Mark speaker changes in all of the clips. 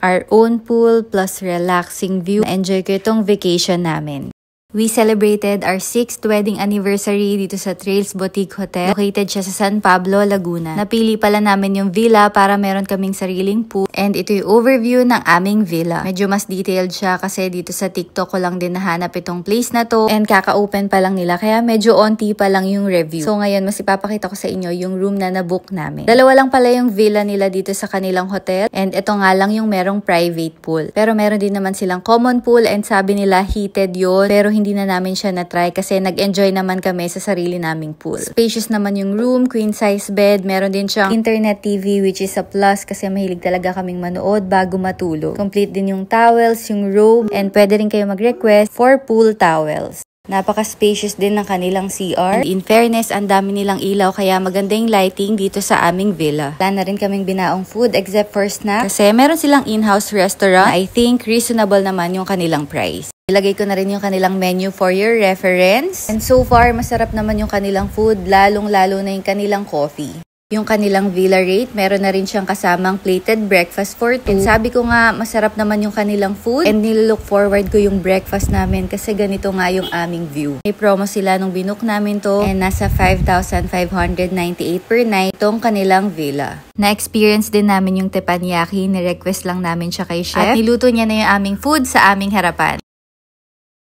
Speaker 1: our own pool plus relaxing view. Enjoy ko itong vacation namin. We celebrated our 6th wedding anniversary dito sa Trails Boutique Hotel. Located siya sa San Pablo, Laguna. Napili pala namin yung villa para meron kaming sariling pool. And ito yung overview ng aming villa. Medyo mas detailed siya kasi dito sa TikTok ko lang din nahanap itong place na to. And kaka-open pa lang nila kaya medyo onti pa lang yung review. So ngayon mas ipapakita ko sa inyo yung room na nabook namin. Dalawa lang pala yung villa nila dito sa kanilang hotel. And ito nga lang yung merong private pool. Pero meron din naman silang common pool and sabi nila heated yun. Pero hindi na namin siya na-try kasi nag-enjoy naman kami sa sarili naming pool. Spacious naman yung room, queen size bed, meron din siyang internet TV which is a plus kasi mahilig talaga kaming manood bago matulog. Complete din yung towels, yung robe, and pwede rin kayo mag-request for pool towels. Napaka-spacious din ng kanilang CR. And in fairness, ang dami nilang ilaw kaya maganda yung lighting dito sa aming villa. Wala na rin kaming binaong food except for snacks kasi meron silang in-house restaurant. I think reasonable naman yung kanilang price. Ilagay ko na rin yung kanilang menu for your reference. And so far, masarap naman yung kanilang food, lalong-lalo na yung kanilang coffee. Yung kanilang villa rate, meron na rin siyang kasamang plated breakfast for 2. And sabi ko nga, masarap naman yung kanilang food. And nilook forward ko yung breakfast namin kasi ganito nga yung aming view. May promo sila nung binook namin to. And nasa 5,598 per night itong kanilang villa. Na-experience din namin yung teppanyaki. Ni-request lang namin siya kay chef. At niluto niya na yung aming food sa aming harapan.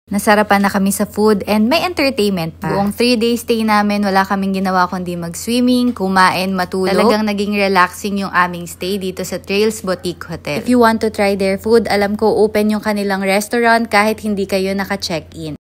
Speaker 1: Nasarapan na kami sa food and may entertainment pa. Buong 3-day stay namin, wala kaming ginawa kundi mag-swimming, kumain, matulog. Talagang naging relaxing yung aming stay dito sa Trails Boutique Hotel. If you want to try their food, alam ko open yung kanilang restaurant kahit hindi kayo naka-check-in.